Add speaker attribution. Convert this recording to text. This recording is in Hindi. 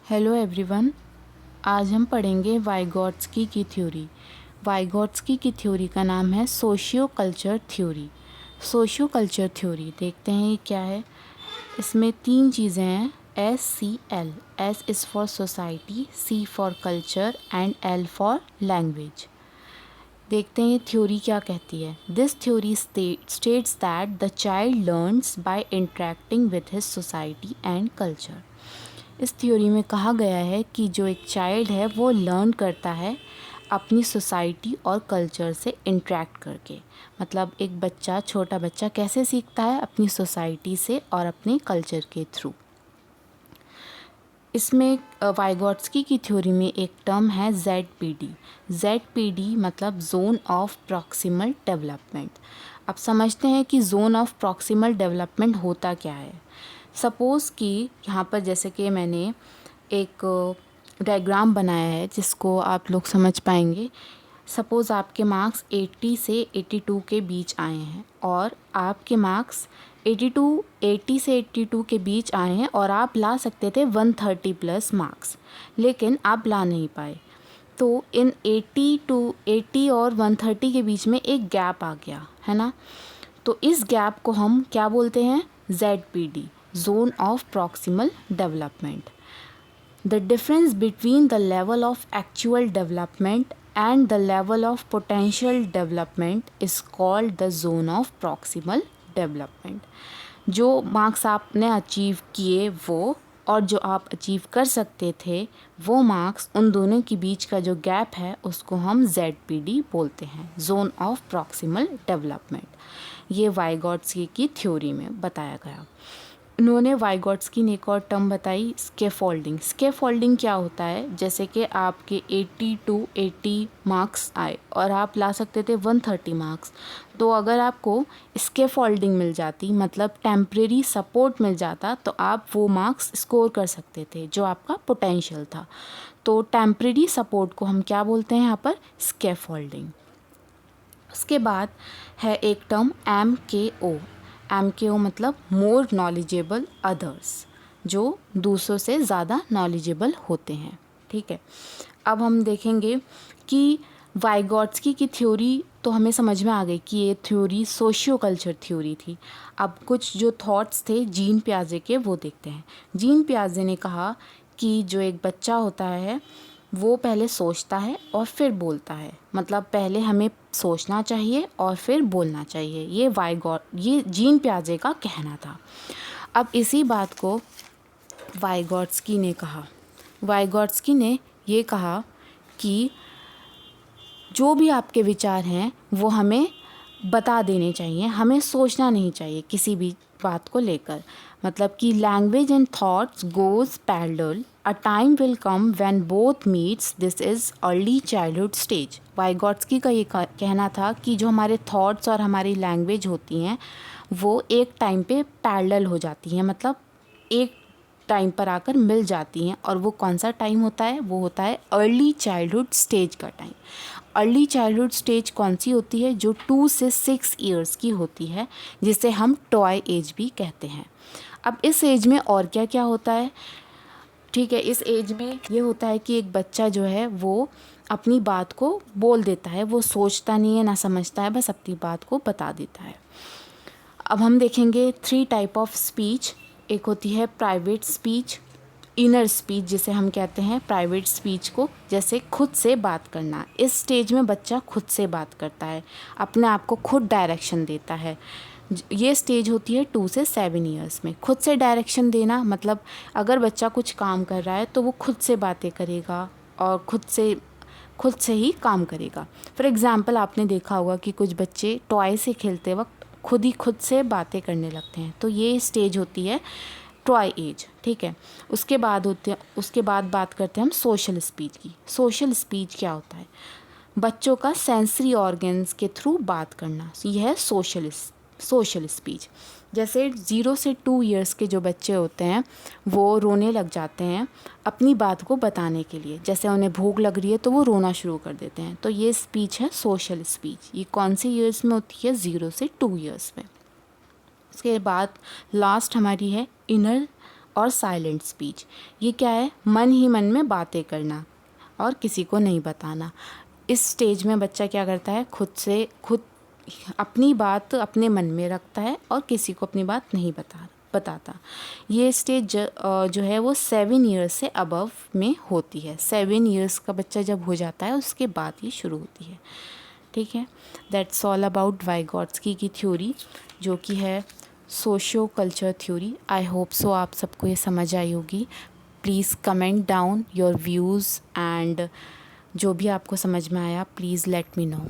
Speaker 1: Hello everyone. आज हम पढ़ेंगे वाइगॉट्स्की की थ्योरी। वाइगॉट्स्की की थ्योरी का नाम है socio culture theory. Socio culture theory देखते हैं ये क्या है। इसमें तीन चीज़ें हैं, SCL। S is for society, C for culture and L for language. देखते हैं ये थ्योरी क्या कहती है। This theory states that the child learns by interacting with his society and culture. इस थ्योरी में कहा गया है कि जो एक चाइल्ड है वो लर्न करता है अपनी सोसाइटी और कल्चर से इंटरेक्ट करके। मतलब एक बच्चा, छोटा बच्चा कैसे सीखता है? अपनी सोसाइटी से और अपने कल्चर के थ्रू। इसमें वाइगॉट्स्की की थ्योरी में एक टर्म है ZPD। ZPD मतलब जोन ऑफ प्रॉक्सिमल डेवलपमेंट। अब समझते हैं कि जोन ऑफ प्रॉक्सिमल डेवलपमेंट होता क्या है। सपोज़ कि यहाँ पर जैसे कि मैंने एक डायग्राम बनाया है जिसको आप लोग समझ पाएंगे। सपोज़ आपके मार्क्स 80 से 82 के बीच आए हैं और आपके मार्क्स 80 से 82 के बीच आए हैं और आप ला सकते थे 130 प्लस मार्क्स, लेकिन आप ला नहीं पाए। तो इन 80 और 130 के बीच में एक गैप आ गया है ना। तो इस गैप को हम क्या बोलते हैं? ZPD, zone of proximal development. The difference between the level of actual development and the level of potential development is called the zone of proximal development. जो मार्क्स आपने अचीव किए वो और जो आप अचीव कर सकते थे वो मार्क्स, उन दोनों के बीच का जो गैप है उसको हम ZPD बोलते हैं, जोन ऑफ प्रॉक्सिमल डेवलपमेंट। ये वाइगॉट्स्की की थ्योरी में बताया गया। उन्होंने वाइगॉट्स्की ने एक और टर्म बताई, स्कैफोल्डिंग। स्कैफोल्डिंग क्या होता है? जैसे कि आपके 80 to 80 मार्क्स आए और आप ला सकते थे 130 मार्क्स, तो अगर आपको स्कैफोल्डिंग मिल जाती, मतलब टेम्परेरी सपोर्ट मिल जाता, तो आप वो मार्क्स स्कोर कर सकते थे जो आपका पोटेंशियल था। तो टेम्परेरी सपोर्ट को हम क्या बोलते हैं यहाँ पर? स्कैफोल्डिंग। उसके बाद है एक टर्म MKO। MKO मतलब मोर नॉलेजेबल अदर्स, जो दूसरों से ज़्यादा नॉलेजेबल होते हैं। ठीक है, अब हम देखेंगे कि वाइगॉट्स्की की थ्योरी तो हमें समझ में आ गई कि ये थ्योरी सोशियो कल्चर थ्योरी थी। अब कुछ जो थॉट्स थे जीन पियाजे के वो देखते हैं। जीन पियाजे ने कहा कि जो एक बच्चा होता है वो पहले सोचता है और फिर बोलता है। मतलब पहले हमें सोचना चाहिए और फिर बोलना चाहिए। ये जीन पियाजे का कहना था। अब इसी बात को वाइगॉट्स्की ने कहा। वाइगॉट्स्की ने ये कहा कि जो भी आपके विचार हैं वो हमें बता देने चाहिए, हमें सोचना नहीं चाहिए किसी भी बात को लेकर। मतलब कि language and thoughts goes parallel, a time will come when both meets, this is early childhood stage. Vygotsky का ये कहना था कि जो हमारे थॉट्स और हमारी लैंग्वेज होती हैं वो एक टाइम पे पैरेलल हो जाती हैं, मतलब एक टाइम पर आकर मिल जाती हैं। और वो कौन सा टाइम होता है? वो होता है अर्ली चाइल्डहुड स्टेज का टाइम। अर्ली चाइल्डहुड स्टेज कौन सी होती है? जो 2 से 6 ईयर्स की होती है, जिसे हम टॉय एज भी कहते हैं। अब इस एज में और क्या क्या होता है? ठीक है, इस एज में ये होता है कि एक बच्चा जो है वो अपनी बात को बोल देता है, वो सोचता नहीं है ना समझता है, बस अपनी बात को बता देता है। अब हम देखेंगे 3 टाइप ऑफ स्पीच। एक होती है प्राइवेट स्पीच, इनर स्पीच जिसे हम कहते हैं प्राइवेट स्पीच को, जैसे खुद से बात करना। इस स्टेज में बच्चा खुद से बात करता है, अपने आप को खुद डायरेक्शन देता है। ये स्टेज होती है 2 से 7 ईयर्स में। खुद से डायरेक्शन देना मतलब अगर बच्चा कुछ काम कर रहा है तो वो खुद से बातें करेगा और खुद से ही काम करेगा। फॉर एग्ज़ाम्पल आपने देखा होगा कि कुछ बच्चे टॉय से खेलते वक्त खुद से बातें करने लगते हैं, तो ये स्टेज होती है टॉय एज। ठीक है, उसके बाद बात करते हैं हम सोशल स्पीच की। सोशल स्पीच क्या होता है? बच्चों का सेंसरी ऑर्गन्स के थ्रू बात करना, यह है सोशल स्पीच। जैसे 0 से 2 ईयर्स के जो बच्चे होते हैं वो रोने लग जाते हैं अपनी बात को बताने के लिए। जैसे उन्हें भूख लग रही है तो वो रोना शुरू कर देते हैं, तो ये स्पीच है सोशल स्पीच। ये कौन सी ईयर्स में होती है? 0 से 2 ईयर्स में। उसके बाद लास्ट हमारी है इनर और साइलेंट स्पीच। ये क्या है? मन ही मन में बातें करना और किसी को नहीं बताना। इस स्टेज में बच्चा क्या करता है? खुद अपनी बात अपने मन में रखता है और किसी को अपनी बात नहीं बताता। ये स्टेज जो है वो 7 ईयर्स से अबव में होती है। 7 ईयर्स का बच्चा जब हो जाता है उसके बाद ये शुरू होती है। ठीक है, दैट्स ऑल अबाउट वाइगॉट्स्की की थ्योरी, जो कि है socio culture theory. I hope so आप सबको ये समझ आई होगी। Please comment down your views and जो भी आपको समझ में आया प्लीज़ लेट मी नो।